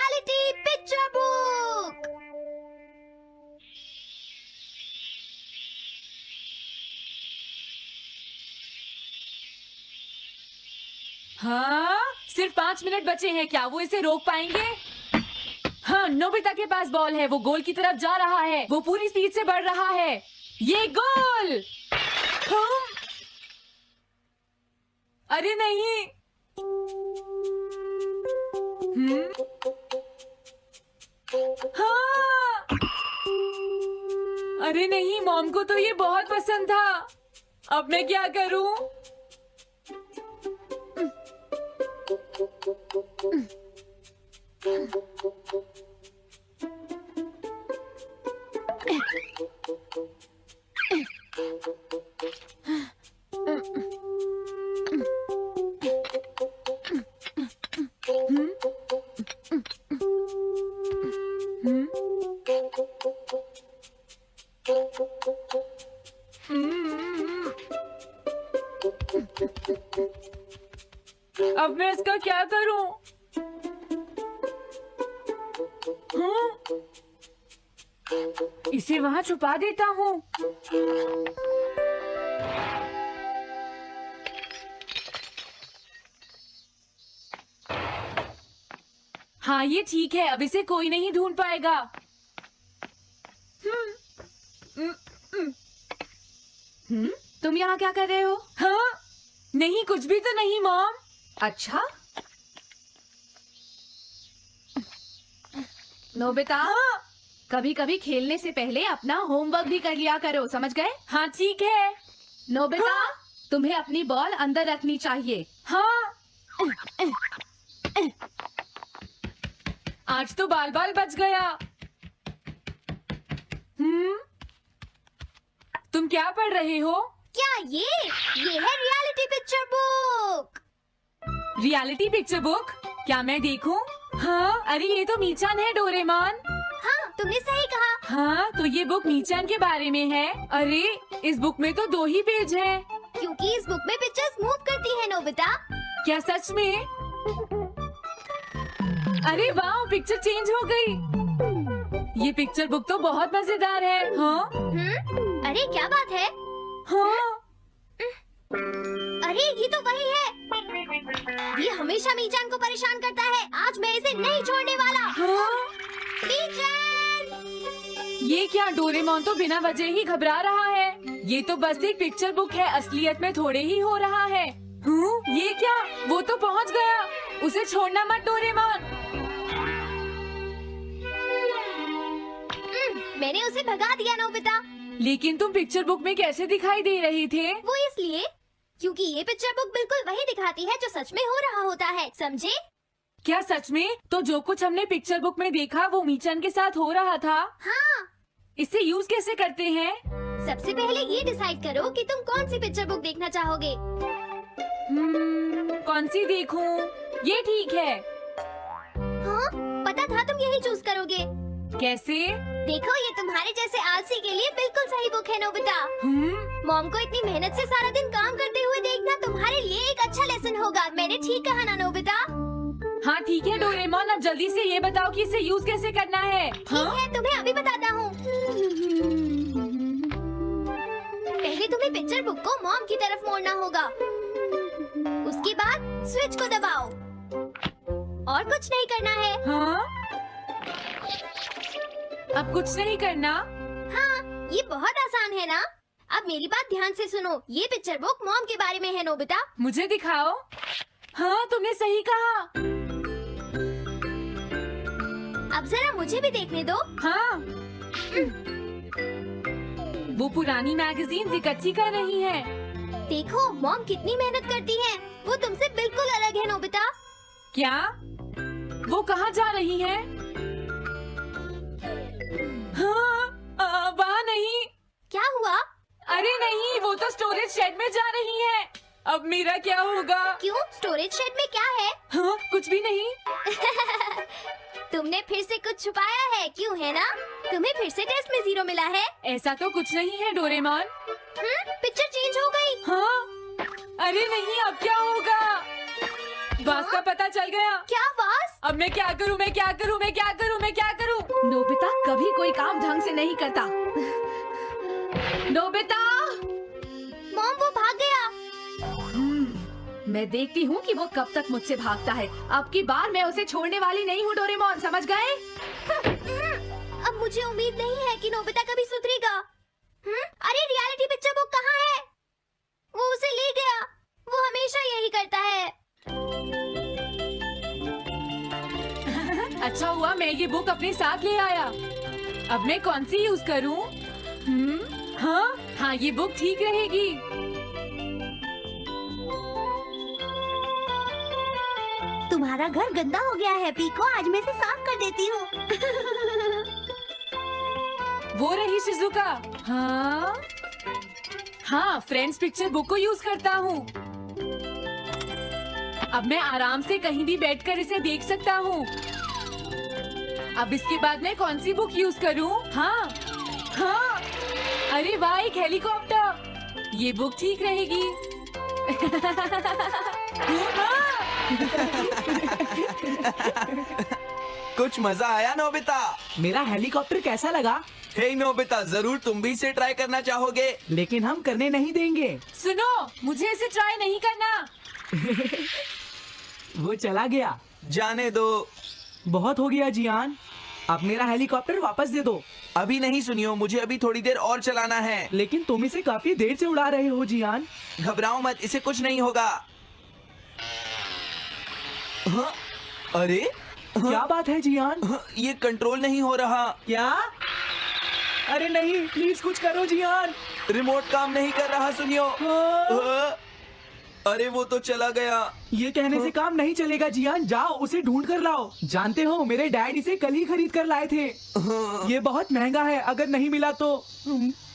Reality picture book. हाँ, सिर्फ 5 minute बचे हैं। क्या वो इसे रोक पाएंगे? हाँ, नोबिता के पास बॉल है। वो गोल की तरफ जा रहा है। वो पूरी स्पीड से बढ़ रहा है। ये गोल! हाँ? अरे नहीं! हाँ! अरे नहीं, मॉम को तो ये बहुत पसंद था। अब मैं क्या करूं? अब मैं इसका क्या करूं? इसे वहां छुपा देता हूँ। हाँ, ये ठीक है। अब इसे कोई नहीं ढूंढ पाएगा। तुम यहाँ क्या कर रहे हो? हाँ? नहीं, कुछ भी तो नहीं मॉम। अच्छा, नोबिता, हाँ? कभी कभी खेलने से पहले अपना होमवर्क भी कर लिया करो, समझ गए? हाँ, ठीक है। नोबिता, हाँ? तुम्हें अपनी बॉल अंदर रखनी चाहिए। हाँ? आज तो बाल बाल बच गया। तुम क्या पढ़ रहे हो? क्या ये है reality picture book. Reality picture book? क्या मैं देखूं? हाँ, अरे ये तो मीचान है, डोरेमोन। हाँ, तुमने सही कहा। हाँ, तो ये बुक मीचान के बारे में है। अरे, इस बुक में तो 2 ही पेज हैं। क्योंकि इस बुक में पिक्चर्स मूव करती है नोबिता। क्या सच में? अरे वाह, पिक्चर चेंज हो गई। ये पिक्चर बुक तो बहुत मजेदार है। हाँ? अरे क्या बात है? हाँ? अरे ये तो वही है। ये हमेशा मीचान को परेशान करता है। आज मैं इसे नहीं छोड़ने वाला। हाँ? मीचान! ये क्या, डोरेमोन तो बिना वजह ही घबरा रहा है। ये तो बस एक पिक्चर बुक है, असलियत में थोड़े ही हो रहा है। ये क्या? वो तो पहुंच गया। उसे छोड़ना मत डोरेमोन। मैंने उसे भगा दिया नोबिता। लेकिन तुम पिक्चर बुक में कैसे दिखाई दे रही थे? वो इसलिए क्योंकि ये पिक्चर बुक बिल्कुल वही दिखाती है जो सच में हो रहा होता है, समझे? क्या सच में? तो जो कुछ हमने पिक्चर बुक में देखा वो मीचान के साथ हो रहा था? हाँ। इसे यूज कैसे करते हैं? सबसे पहले ये डिसाइड करो कि तुम कौन सी पिक्चर बुक देखना चाहोगे। कौन सी देखूं? ये ठीक है। हाँ, पता था तुम यही चूज करोगे। कैसे? देखो, ये तुम्हारे जैसे आलसी के लिए बिल्कुल सही बुक है नोबिता। मॉम को इतनी मेहनत से सारा दिन काम करते हुए देखना तुम्हारे लिए एक अच्छा लेसन होगा। मैंने ठीक कहा ना नोबिता? हाँ ठीक है डोरेमोन, अब जल्दी से ये बताओ कि इसे यूज कैसे करना है। ठीक है, तुम्हें अभी बताता हूँ। पहले तुम्हें पिक्चर बुक को मॉम की तरफ मोड़ना होगा। उसके बाद स्विच को दबाओ। और कुछ नहीं करना है। हाँ? अब कुछ नहीं करना? हाँ, ये बहुत आसान है ना? अब मेरी बात ध्यान से सुनो। ये पिक्चर बुक मॉम के बारे में है नोबिता। मुझे दिखाओ। हाँ, तुमने सही कहा। अब जरा मुझे भी देखने दो। हाँ। वो पुरानी मैगजीन इकट्ठी कर रही है। देखो, मॉम कितनी मेहनत करती है। वो तुमसे बिल्कुल अलग है नोबिता। क्या? वो कहाँ जा रही है? हाँ, वहाँ नहीं। क्या हुआ? अरे नहीं, वो तो स्टोरेज शेड में जा रही है। अब मेरा क्या होगा? क्यों? स्टोरेज शेड में क्या है? हाँ, कुछ भी नहीं। तुमने फिर से कुछ छुपाया है, क्यों है ना? तुम्हें फिर से टेस्ट में 0 मिला है। ऐसा तो कुछ नहीं है डोरेमोन। पिक्चर चेंज हो गई। हाँ? अरे नहीं, अब क्या होगा? वास का पता चल गया। क्या वास? अब मैं क्या करूं, मैं क्या करूं, मैं क्या करूं, मैं क्या करूं? नोबिता कभी कोई काम ढंग से नहीं करता। नोबिता! मॉम वो भाग गया। मैं देखती हूँ कि वो कब तक मुझसे भागता है। अब की बार मैं उसे छोड़ने वाली नहीं हूँ डोरेमोन, समझ गए? अब मुझे उम्मीद नहीं है कि नोबिता कभी सुधरेगा। अरे रियलिटी पिक्चर बुक कहाँ है? वो उसे ले गया। वो हमेशा यही करता है। अच्छा हुआ मैं ये बुक अपने साथ ले आया। अब मैं कौन सी यूज करूं? हाँ हाँ, ये बुक ठीक रहेगी। तुम्हारा घर गंदा हो गया है पीको, आज मैं इसे साफ कर देती हूँ। वो रही शिजुका। हाँ हाँ, फ्रेंड्स पिक्चर बुक को यूज करता हूँ। अब मैं आराम से कहीं भी बैठकर इसे देख सकता हूँ। अब इसके बाद मैं कौन सी बुक यूज करूँ? हाँ हाँ, अरे वाह, एक हेलीकॉप्टर। ये बुक ठीक रहेगी। कुछ मजा आया नोबिता? मेरा हेलीकॉप्टर कैसा लगा? हे नोबिता, जरूर तुम भी इसे ट्राई करना चाहोगे। लेकिन हम करने नहीं देंगे। सुनो, मुझे इसे ट्राई नहीं करना। वो चला गया। जाने दो। बहुत हो गया जियान, अब मेरा हेलीकॉप्टर वापस दे दो। अभी नहीं सुनियो, मुझे अभी थोड़ी देर और चलाना है। लेकिन तुम इसे काफी देर से उड़ा रहे हो जियान। घबराओ मत, इसे कुछ नहीं होगा। हाँ? अरे क्या बात है जियान? हाँ, ये कंट्रोल नहीं हो रहा। क्या? अरे नहीं, प्लीज कुछ करो जियान। रिमोट काम नहीं कर रहा, सुनियो। हाँ? अरे वो तो चला गया। ये कहने से काम नहीं चलेगा जियान, जाओ उसे ढूंढ कर लाओ। जानते हो मेरे डैड इसे कल ही खरीद कर लाए थे। ये बहुत महंगा है, अगर नहीं मिला तो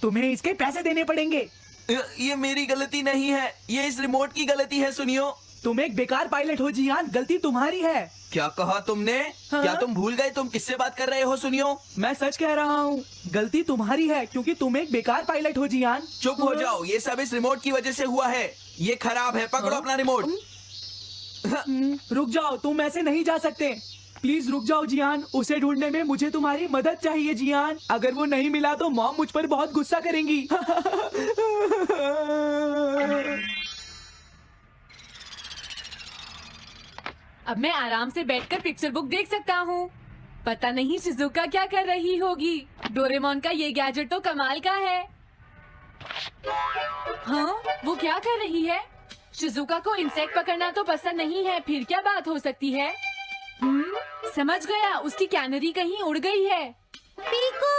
तुम्हें इसके पैसे देने पड़ेंगे। ये मेरी गलती नहीं है, ये इस रिमोट की गलती है, सुनियो। तुम एक बेकार पायलट हो जियान, गलती तुम्हारी है। क्या कहा तुमने? हाँ? क्या तुम भूल गए तुम किससे बात कर रहे हो, सुनियो? मैं सच कह रहा हूँ, गलती तुम्हारी है क्योंकि तुम एक बेकार पायलट हो जियान। चुप हो जाओ, ये सब इस रिमोट की वजह से हुआ है। ये खराब है, पकड़ो अपना रिमोट। रुक जाओ, तुम ऐसे नहीं जा सकते। प्लीज रुक जाओ जियान, उसे ढूंढने में मुझे तुम्हारी मदद चाहिए जियान। अगर वो नहीं मिला तो मॉम मुझ पर बहुत गुस्सा करेंगी। अब मैं आराम से बैठकर पिक्चर बुक देख सकता हूँ। पता नहीं शिजुका क्या कर रही होगी। डोरेमोन का ये गैजेट तो कमाल का है। हाँ, वो क्या कर रही है? शिजुका को इंसेक्ट पकड़ना तो पसंद नहीं है, फिर क्या बात हो सकती है? समझ गया, उसकी कैनरी कहीं उड़ गई है। पीको,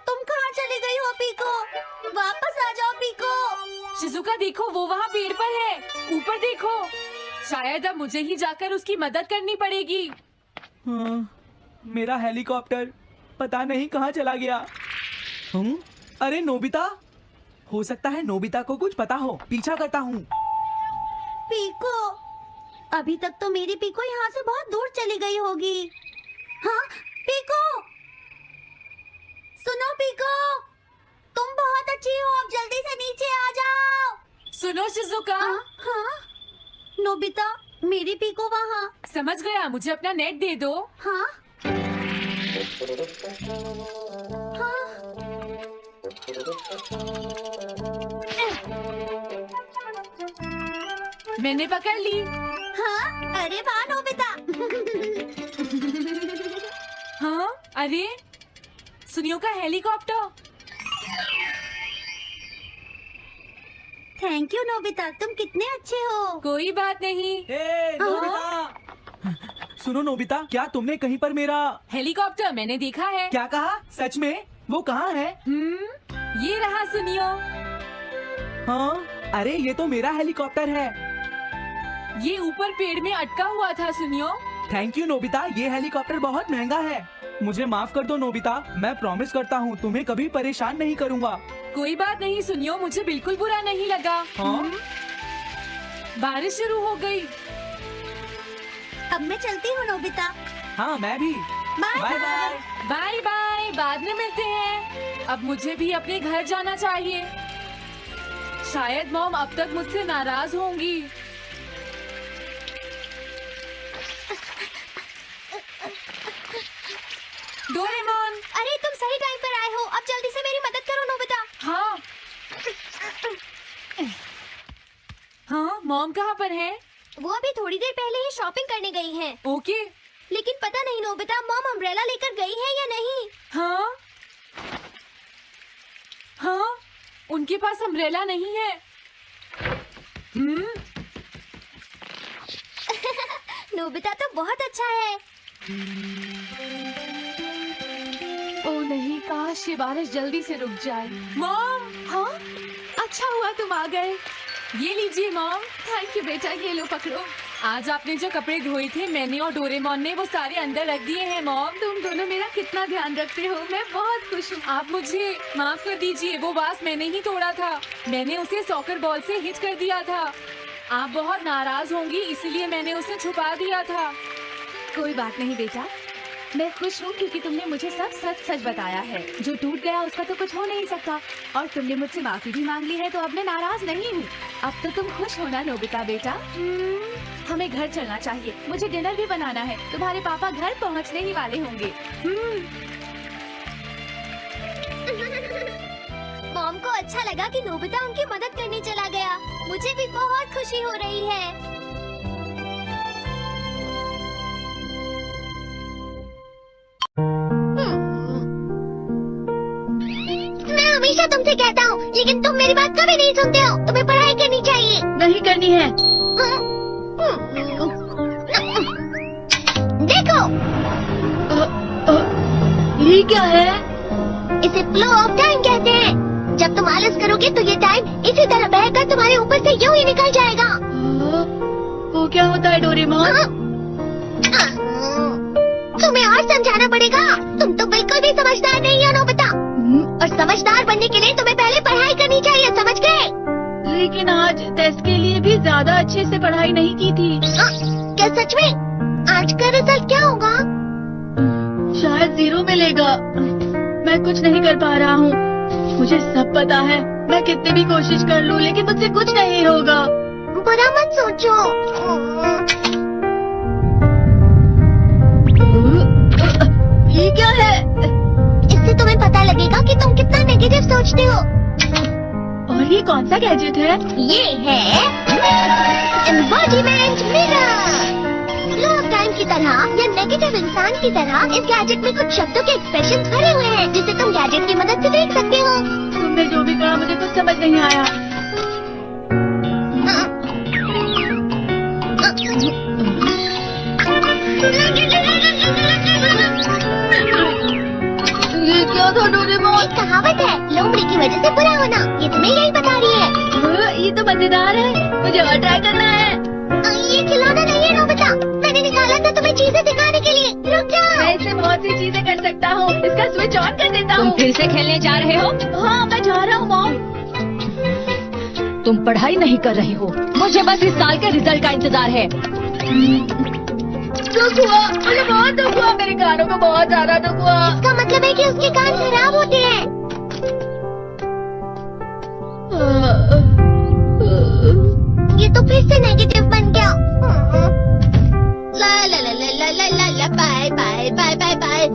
तुम कहाँ चली गई हो पीको? वापस आ जाओ पीको। शिजुका देखो, वो वहाँ पेड़ पर है, ऊपर देखो। शायद अब मुझे ही जाकर उसकी मदद करनी पड़ेगी। हाँ, मेरा हेलीकॉप्टर पता नहीं कहाँ चला गया। अरे नोबिता, हो सकता है नोबिता को कुछ पता हो, पीछा करता हूँ। पीको, अभी तक तो मेरी पीको यहाँ से बहुत दूर चली गई होगी। हाँ पीको, सुनो पीको, तुम बहुत अच्छी हो, अब जल्दी से नीचे आ जाओ। सुनो शिजुका। हाँ नोबिता, मेरी पीको वहाँ। समझ गया, मुझे अपना नेट दे दो। हाँ हाँ, मैंने पकड़ ली। हाँ, अरे वाह नोबिता। हाँ, अरे सुनियो का हेलीकॉप्टर। थैंक यू नोबिता, तुम कितने अच्छे हो। कोई बात नहीं। नोबिता! सुनो नोबिता, क्या तुमने कहीं पर मेरा हेलीकॉप्टर मैंने देखा है। क्या कहा? सच में? वो कहाँ है? ये रहा सुनियो। हाँ, अरे ये तो मेरा हेलीकॉप्टर है। ये ऊपर पेड़ में अटका हुआ था सुनियो। थैंक यू नोबिता, ये हेलीकॉप्टर बहुत महंगा है। मुझे माफ कर दो नोबिता, मैं प्रॉमिस करता हूँ तुम्हें कभी परेशान नहीं करूँगा। कोई बात नहीं सुनियो, मुझे बिल्कुल बुरा नहीं लगा। हाँ? बारिश शुरू हो गई। अब मैं चलती हूँ नोबिता। हाँ मैं भी। Bye bye bye. Bye bye, बाद में मिलते हैं। अब मुझे भी अपने घर जाना चाहिए। शायद मॉम अब तक मुझसे नाराज होंगी। डोरेमोन। अरे तुम सही टाइम पर आए हो, अब जल्दी से मेरी मदद करो नोबिता। हाँ हाँ, मॉम कहाँ पर है? वो अभी थोड़ी देर पहले ही शॉपिंग करने गई हैं। ओके। लेकिन पता नहीं नोबिता, मॉम अम्ब्रेला लेकर गई है या नहीं। हाँ हाँ, उनके पास अम्ब्रेला नहीं है। नोबिता तो बहुत अच्छा है। ओ नहीं, काश ये बारिश जल्दी से रुक जाए। मॉम, हाँ, अच्छा हुआ तुम आ गए। ये लीजिए मॉम। थैंक यू बेटा, ये लो पकड़ो। आज आपने जो कपड़े धोए थे मैंने और डोरेमोन ने, वो सारे अंदर रख दिए हैं मॉम। तुम दोनों मेरा कितना ध्यान रखते हो, मैं बहुत खुश हूँ। आप मुझे माफ कर दीजिए, वो वास मैंने ही तोड़ा था। मैंने उसे सॉकर बॉल से हिट कर दिया था। आप बहुत नाराज होंगी इसलिए मैंने उसे छुपा दिया था। कोई बात नहीं बेटा, मैं खुश हूँ क्योंकि तुमने मुझे सब सच सच बताया है। जो टूट गया उसका तो कुछ हो नहीं सकता, और तुमने मुझसे माफी भी मांग ली है, तो अब मैं नाराज नहीं हूँ। अब तो तुम खुश हो ना नोबिता बेटा? हमें घर चलना चाहिए, मुझे डिनर भी बनाना है। तुम्हारे पापा घर पहुँचने ही वाले होंगे। मॉम को अच्छा लगा कि नोबिता उनकी मदद करने चला गया। मुझे भी बहुत खुशी हो रही है। मैं हमेशा तुमसे कहता हूँ, लेकिन तुम मेरी बात कभी नहीं सुनते हो। तुम्हें पढ़ाई करनी चाहिए। नहीं करनी है। देखो, ये क्या है? इसे फ्लो ऑफ टाइम कहते हैं। जब तुम आलस करोगे तो ये टाइम इसी तरह बहकर तुम्हारे ऊपर से यूं ही निकल जाएगा। वो क्या होता है डोरेमोन? तुम्हें और समझाना पड़ेगा। तुम तो बिल्कुल भी समझदार नहीं हो नोबिता। और समझदार बनने के लिए तुम्हें पहले पढ़ाई करनी चाहिए, समझ गए? लेकिन आज टेस्ट के लिए भी ज्यादा अच्छे से पढ़ाई नहीं की थी। क्या सच में? आज का रिजल्ट क्या होगा? शायद 0 मिलेगा। मैं कुछ नहीं कर पा रहा हूँ, मुझे सब पता है। मैं कितनी भी कोशिश कर लूँ लेकिन मुझसे कुछ नहीं होगा। बुरा मत सोचो। ये क्या है? इससे तुम्हें पता लगेगा कि तुम कितना नेगेटिव सोचते हो। और ये कौन सा गैजेट है? ये है embodiment mirror. Flow of time की तरह या नेगेटिव इंसान की तरह इस गैजेट में कुछ शब्दों के एक्सप्रेशन भरे हुए हैं, जिसे तुम गैजेट की मदद से देख सकते हो। तुमने जो भी कहा मुझे कुछ समझ नहीं आया। ये क्या था डोरेमोन? एक कहावत है, लोमड़ी की वजह से बुरा होना। ये तुम्हें यही बता रही है। ये तो मजेदार है, मुझे और ट्राई करना है। ये खिलौना नहीं है नोबिता, मैंने निकाला था तुम्हें चीजें दिखाने के लिए। रुक जाओ। मैं इससे बहुत सी चीजें कर सकता हूँ। इसका स्विच ऑन कर देता हूँ। तुम फिर से खेलने जा रहे हो? हाँ, मैं जा रहा हूँ मॉम। तुम पढ़ाई नहीं कर रहे हो, मुझे बस इस साल के रिजल्ट का इंतजार है। दुख हुआ, मुझे बहुत दुख हुआ। मेरे कानों को बहुत ज्यादा दुख हुआ। इसका मतलब है कि उसके कान खराब होते हैं। ये तो फिर से नेगेटिव बन गया। ला ला ला ला ला ला ला bye bye bye bye bye.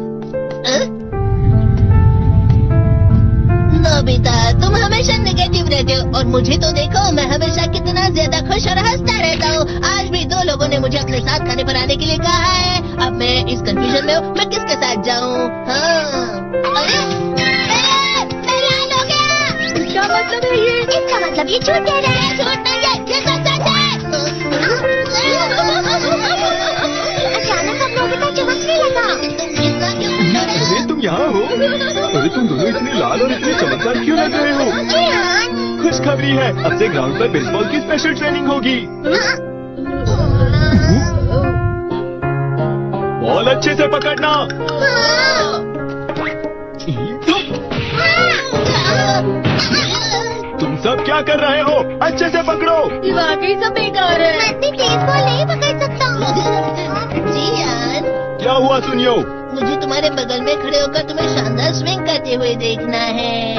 Nobita, तुम हमेशा नेगेटिव रहते हो, और मुझे तो देखो, मैं हमेशा कितना ज्यादा खुश और हंसता रहता हूँ। आज भी 2 लोगों ने मुझे अपने साथ खाने पर आने के लिए कहा है। अब मैं इस कंफ्यूजन में हूँ, मैं किसके साथ जाऊँ? हाँ, अरे मेरा हो गया। क्या मतलब है ये? इसका मतलब ये झूठ कह रहा है। झूठ नहीं है, ये तो सच है। अचानक हम नोबिता चमकने लगा। अरे तुम यहाँ हो? अरे तुम दोनों इतने लाल और इतने चमकदार क्यों लग रहे हो? खुशखबरी है, अब से ग्राउंड पर बेसबॉल की स्पेशल ट्रेनिंग होगी। बॉल अच्छे से पकड़ना। तुम सब क्या कर रहे हो? अच्छे से पकड़ो। ये वाकई सब बेकार है। मैं इतनी तेज बॉल नहीं पकड़ सकता हूँ। जी यार, क्या हुआ सुनियो? मुझे तुम्हारे बगल में खड़े होकर तुम्हें शानदार स्विंग करते हुए देखना है,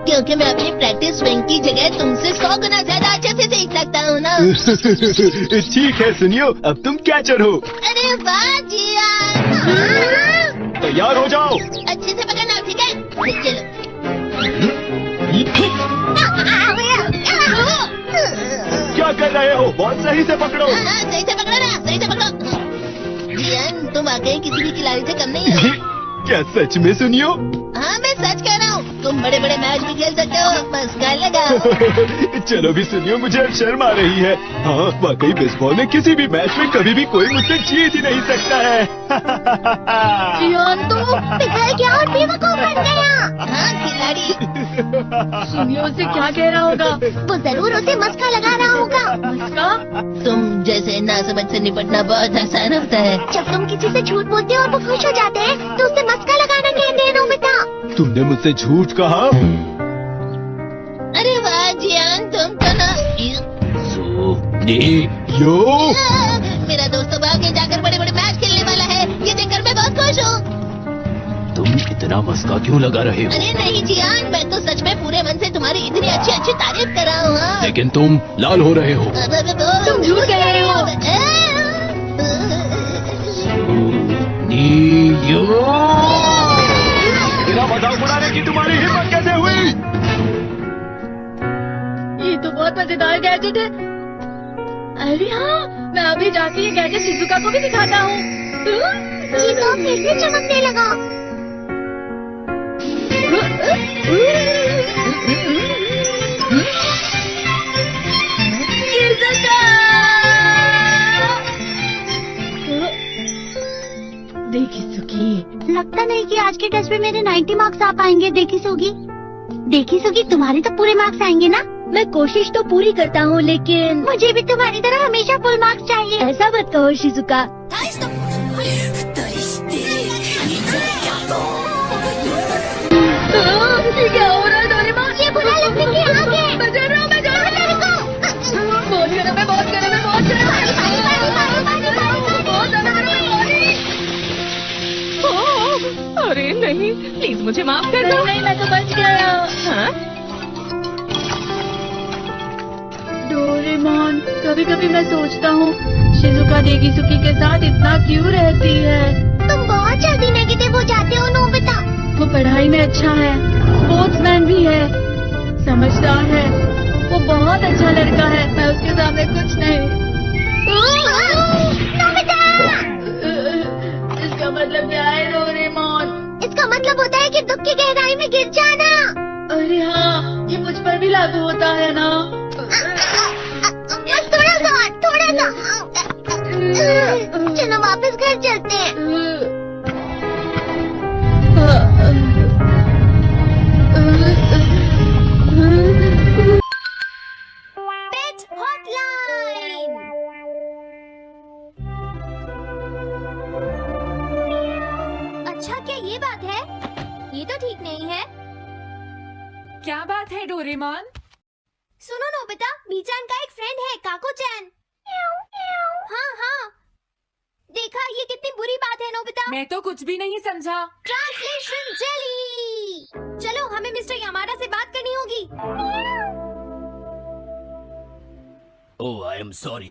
क्योंकि मैं अपनी प्रैक्टिस स्विंग की जगह तुमसे 100 गुना ज्यादा अच्छे से देख सकता हूँ ना। ठीक है सुनियो, अब तुम कैचर हो। अरे वाह जियान। तैयार हो जाओ। अच्छे से पकड़ना, ठीक है? चलो। क्या कर रहे हो? बहुत सही से पकड़ो। हाँ, सही से पकड़ो ना, सही से पकड़ो। जियान, तुम वाकई किसी भी खिलाड़ी से कम नहीं हो। क्या सच में सुनियो? हाँ, मैं सच कह रहा हूँ। तुम बड़े बड़े मैच भी खेल सकते हो, बस कर लगाओ। चलो भी सुनियो, मुझे अब शर्म आ रही है। हाँ, वाकई बेसबॉल में किसी भी मैच में कभी भी कोई मुझसे जीत ही नहीं सकता है। जियान तो पिघल गया और बेवकूफ बन गया। हाँ, खिलाड़ी। सुनियो उसे क्या कह रहा होगा? वो जरूर उसे मस्का लगा रहा होगा। मस्का? तुम जैसे नासमझ से निपटना बहुत आसान होता है। जब तुम किसी से झूठ बोलते हो और वो खुश हो जाते हैं, तो उसे मस्का लगाना कहते हैं, नोबिता। तुमने मुझसे झूठ कहा? अरे वाह जियान, तुम तो ना। यो मेरा दोस्त अब आगे जाकर बड़े बड़े मैच खेलने वाला है। ये देखकर मैं बहुत खुश हूँ। तुम इतना मस्का क्यों लगा रहे हो? अरे नहीं जियान, मैं तो सच में पूरे मन से तुम्हारी इतनी अच्छी अच्छी तारीफ कर रहा हूँ। हाँ। लेकिन तुम लाल हो रहे हो। तुम झूठ कह रहे हो। मेरा मजाक उड़ाने की तुम्हारी हिम्मत कैसे हुई? ये तो बहुत मजेदार गैजेट है। अरे हाँ, मैं अभी जाके ये गैजेट शिजुका को भी दिखाता हूँ। ये तो फिर से चमकने लगा। देखी सुखी, लगता नहीं कि आज के टेस्ट में मेरे 90 मार्क्स आ पाएंगे। देखी सुगी, तुम्हारे तो पूरे मार्क्स आएंगे ना? मैं कोशिश तो पूरी करता हूँ, लेकिन मुझे भी तुम्हारी तरह हमेशा फुल मार्क्स चाहिए। ऐसा मत कहो शिजुका। क्या हो रहा है डोरेमोन? ये बुरा लगने के आगे। मैं जा रहा हूँ, मैं जा रहा हूँ। बहुत गरम है, बहुत गरम है, बहुत गरम है। बहुत ज्यादा गरम है, पानी। अरे नहीं, प्लीज मुझे माफ कर दो। नहीं, मैं तो बच गया। हाँ? डोरेमोन, कभी कभी मैं सोचता हूँ शिजुका देगीसुकी के साथ इतना क्यों रहती है। तुम बहुत जल्दी नेगेटिव हो जाते हो नोबिता। वो पढ़ाई में अच्छा है, स्पोर्ट्समैन भी है, समझदार है, वो बहुत अच्छा लड़का है। मैं उसके सामने कुछ नहीं। नोबिता! इसका मतलब क्या है डोरेमोन? इसका मतलब होता है कि दुख की गहराई में गिर जाना। अरे हाँ, ये मुझ पर भी लागू होता है ना। थोड़ा सा। चलो वापस घर चलते हैं। पेट हॉटलाइन। अच्छा, क्या ये बात है? ये तो ठीक नहीं है। क्या बात है डोरेमोन? सुनो नोबिता, मीचान का एक फ्रेंड है, काको-चैन। हाँ। देखा, ये कितनी बुरी बात है नोबिता। मैं तो कुछ भी नहीं समझा। Translation jelly. चलो, हमें मिस्टर यामाडा से बात करनी होगी। ओह, आई एम सॉरी।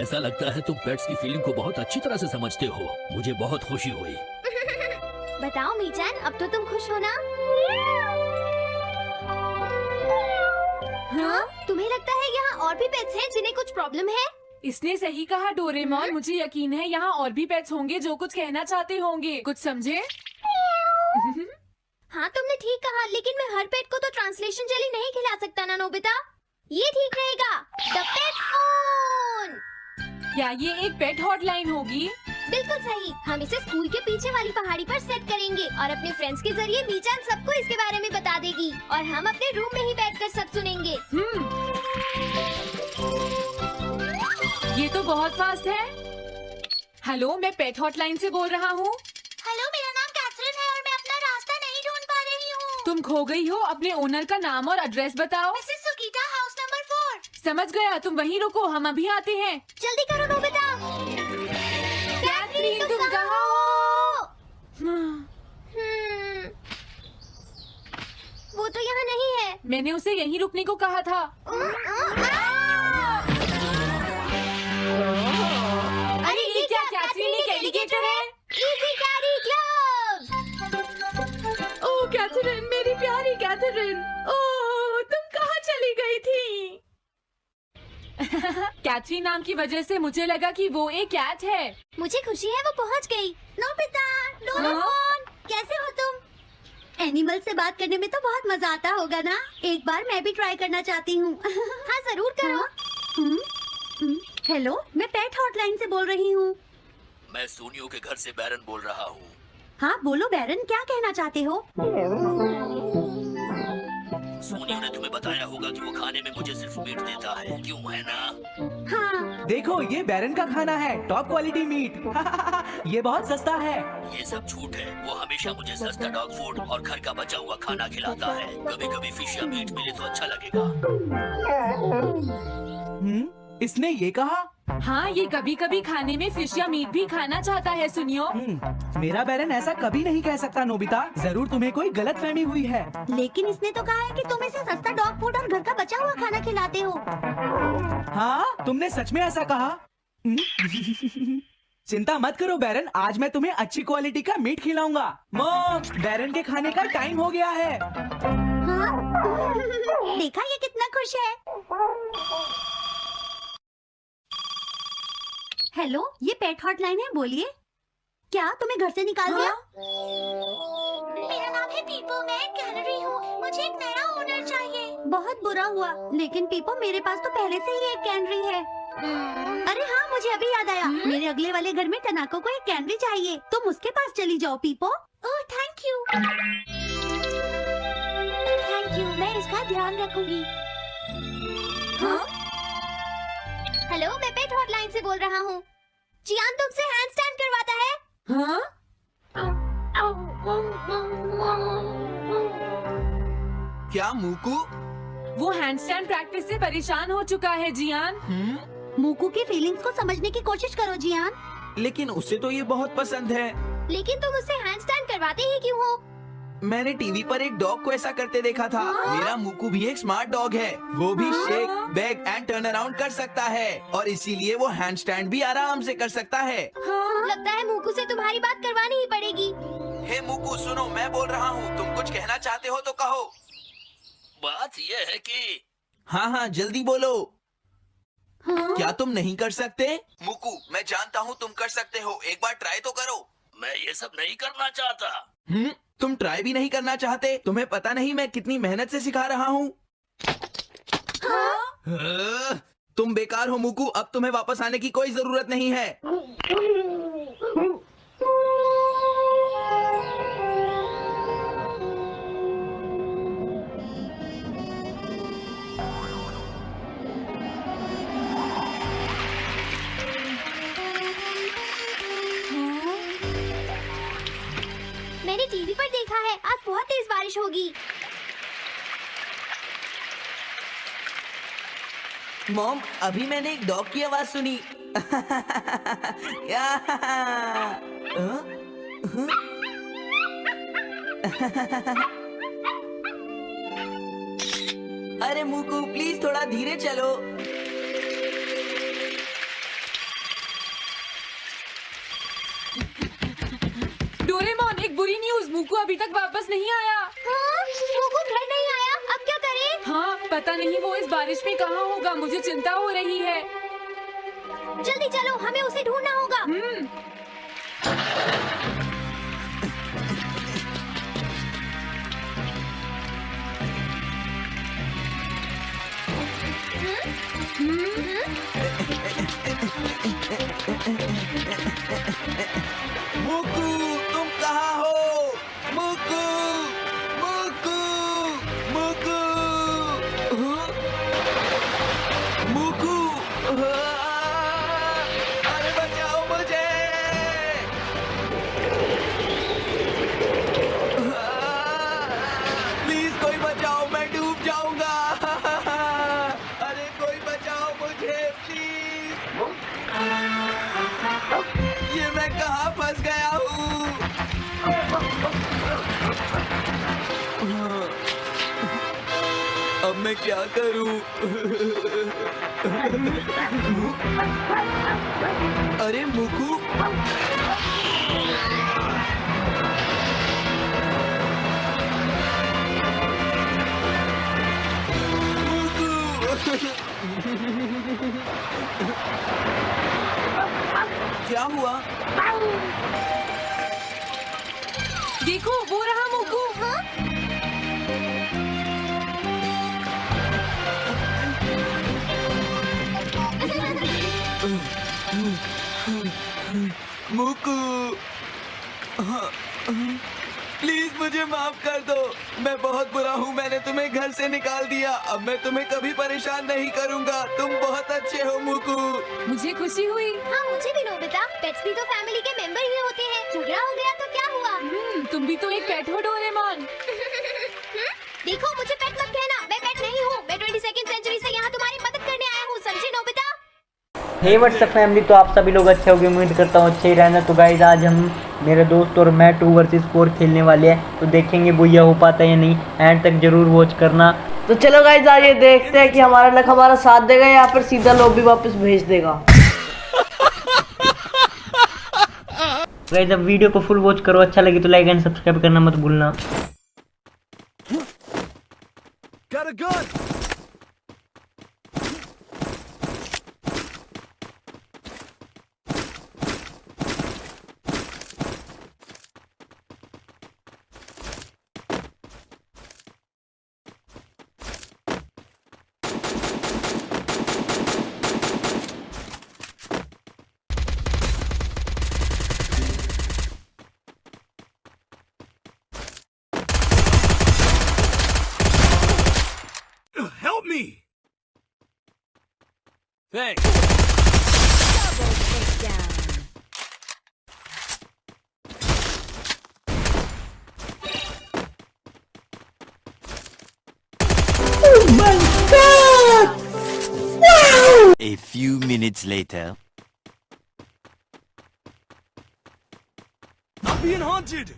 ऐसा लगता है तुम पेट्स की फीलिंग को बहुत अच्छी तरह से समझते हो। मुझे बहुत खुशी हुई। बताओ मीचान, अब तो तुम खुश हो ना? हाँ? तुम्हें लगता है यहाँ और भी पेट्स हैं जिन्हें कुछ प्रॉब्लम है? इसने सही कहा डोरेमोन, मुझे यकीन है यहाँ और भी पेट्स होंगे जो कुछ कहना चाहते होंगे। कुछ समझे? हाँ, तुमने ठीक कहा, लेकिन मैं हर पेट को तो ट्रांसलेशन जेली नहीं खिला सकता ना नोबिता। ये ठीक रहेगा। The pet phone. क्या ये एक पेट हॉटलाइन होगी? बिल्कुल सही। हम इसे स्कूल के पीछे वाली पहाड़ी पर सेट करेंगे और अपने फ्रेंड्स के जरिए मीचान सबको इसके बारे में बता देगी और हम अपने रूम में ही बैठकर सब सुनेंगे। ये तो बहुत फास्ट है। हेलो, मैं पेट हॉटलाइन से बोल रहा हूँ। हेलो, मेरा नाम कैथरीन है और मैं अपना रास्ता नहीं ढूंढ पा रही हूँ। तुम खो गई हो? अपने ओनर का नाम और एड्रेस बताओ। Mrs Sukita, house number 4। समझ गया, तुम वहीं रुको, हम अभी आते हैं। जल्दी करो नोबिता। कैथरीन, तुम कहाँ हो? वो तो यहाँ नहीं है। मैंने उसे यहीं रुकने को कहा था। अरे ये क्या कैथरीन, एक एलिगेटर है? Easy carry. कैथरीन नाम की वजह से मुझे लगा कि वो एक कैट है। मुझे खुशी है वो पहुंच गई। नोबिता, डोरेमोन, कैसे हो तुम? एनिमल से बात करने में तो बहुत मजा आता होगा ना? एक बार मैं भी ट्राई करना चाहती हूँ। हाँ जरूर करो। हेलो, मैं पेट हॉटलाइन से बोल रही हूँ। मैं सोनियो के घर से बैरन बोल रहा हूँ। हाँ बोलो बैरन, क्या कहना चाहते हो? सोनियो ने तुम्हें बताया होगा कि वो खाने में मुझे सिर्फ मीट देता है, क्यों है ना? हाँ देखो ये बैरन का खाना है, टॉप क्वालिटी मीट। ये बहुत सस्ता है। ये सब झूठ है। वो हमेशा मुझे सस्ता डॉग फूड और घर का बचा हुआ खाना खिलाता है। कभी कभी फिश या मीट मिले तो अच्छा लगेगा। इसने ये कहा? हाँ, ये कभी कभी खाने में फिश या मीट भी खाना चाहता है। सुनियो, मेरा बैरन ऐसा कभी नहीं कह सकता नोबिता। जरूर तुम्हें कोई गलतफहमी हुई है। लेकिन इसने तो कहा है कि तुम इसे सस्ता डॉग फूड और घर का बचा हुआ खाना खिलाते हो। हाँ, तुमने सच में ऐसा कहा? चिंता मत करो बैरन, आज मैं तुम्हें अच्छी क्वालिटी का मीट खिलाऊंगा। मॉम, बैरन के खाने का टाइम हो गया है। हाँ? देखा ये कितना खुश है। हेलो, ये पेट हॉटलाइन है, बोलिए। क्या तुम्हें घर से निकाल दिया? मेरा नाम है पीपो, मैं एक कैनरी हूँ। मुझे एक नया ओनर चाहिए। बहुत बुरा हुआ, लेकिन पीपो मेरे पास तो पहले से ही एक कैनरी है। अरे हाँ, मुझे अभी याद आया। मेरे अगले वाले घर में टनाको को एक कैनरी चाहिए। तुम उसके पास चली जाओ Pipo. Oh thank you. Thank you, मैं इसका ध्यान रखूंगी। हाँ? हेलो, मैं पेट हॉटलाइन से बोल रहा हूँ। जियान तुमसे हैंड स्टैंड करवाता है। हाँ? क्या मूकू? वो हैंडस्टैंड प्रैक्टिस से परेशान हो चुका है जियान। मूकू की फीलिंग्स को समझने की कोशिश करो जियान। लेकिन उसे तो ये बहुत पसंद है। लेकिन तुम उससे हैंड स्टैंड करवाते ही क्यों हो? मैंने टीवी पर एक डॉग को ऐसा करते देखा था। मेरा मूकू भी एक स्मार्ट डॉग है। वो भी shake, back and turn around कर सकता है और इसीलिए वो हैंड स्टैंड भी आराम से कर सकता है। लगता है मूकू से तुम्हारी बात करवानी ही पड़ेगी। हे मूकू, सुनो, मैं बोल रहा हूँ। तुम कुछ कहना चाहते हो तो कहो। बात ये है कि हाँ हाँ, जल्दी बोलो। क्या तुम नहीं कर सकते? मूकू, मैं जानता हूँ तुम कर सकते हो। एक बार ट्राई तो करो। मैं ये सब नहीं करना चाहता। तुम ट्राई भी नहीं करना चाहते? तुम्हें पता नहीं मैं कितनी मेहनत से सिखा रहा हूँ। तुम बेकार हो मूकू। अब तुम्हें वापस आने की कोई जरूरत नहीं है। मैंने टीवी पर देखा है, आज बहुत तेज बारिश होगी। मॉम, अभी मैंने एक डॉग की आवाज सुनी। अरे मूकू, प्लीज थोड़ा धीरे चलो। डोरेमोन, एक बुरी न्यूज़, मूकू अभी तक वापस नहीं आया। हाँ? मूकू घर नहीं आया, अब क्या करें? हाँ, पता नहीं वो इस बारिश में कहाँ होगा। मुझे चिंता हो रही है। जल्दी चलो, हमें उसे ढूंढना होगा। मूकू, तुम कहाँ हो? मूकू, मूकू, मूकू, मूकू, अरे बचाओ मुझे। प्लीज कोई बचाओ, मैं डूब जाऊंगा। अरे कोई बचाओ मुझे प्लीज। ये मैं कहाँ फंस गया हूँ? अब मैं क्या करूँ? अरे मूकू, मूकू। क्या हुआ? देखो वो रहा मोकू। मुकू, प्लीज मुझे माफ कर दो। मैं बहुत बुरा हूँ, मैंने तुम्हें घर से निकाल दिया। अब मैं तुम्हें कभी परेशान नहीं करूँगा। तुम बहुत अच्छे हो मुकू। मुझे खुशी हुई। हाँ मुझे भी नोबिता, पेट्स भी तो फैमिली के मेंबर ही होते हैं। झगड़ा हो गया तो क्या हुआ? तुम भी तो एक पेट हो डोरेमोन। देखो मुझे पेट मत कहना, मैं पेट नहीं हूँ। मैं 22वीं सेंचुरी से यहाँ तुम्हारी मदद करने आया हूँ, समझे नोबिता? हे व्हाट्सअप फैमिली, तो आप सभी लोग अच्छे होंगे, उम्मीद करता हूँ अच्छे ही रहना। तो गाइज आज हम मेरे दोस्त और मैं 2 वर्सेस 4 खेलने वाले हैं। तो देखेंगे भैया हो पाता है या नहीं, एंड तक जरूर वॉच करना। तो चलो गाइस आज ये देखते हैं कि हमारा लक हमारा साथ देगा या फिर सीधा लॉबी वापस भेज देगा। गाइज अब वीडियो को फुल वॉच करो, अच्छा लगे तो लाइक एंड सब्सक्राइब करना मत भूलना। Help me! Thanks. A few minutes later. I'm being haunted!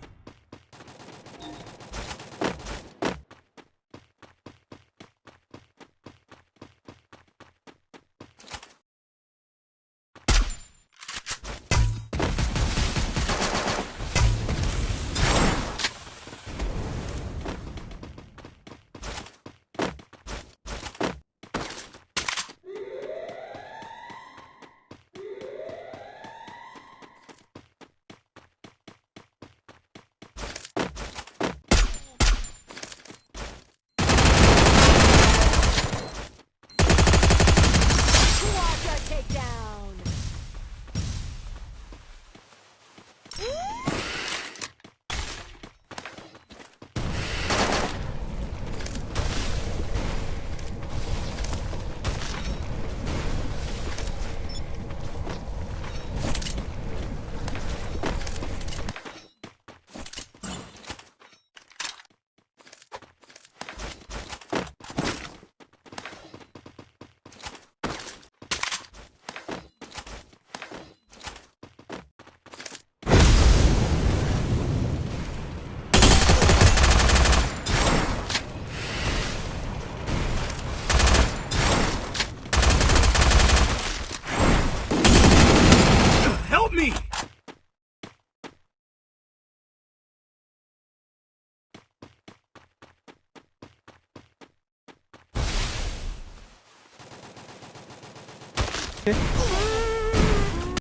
Help me!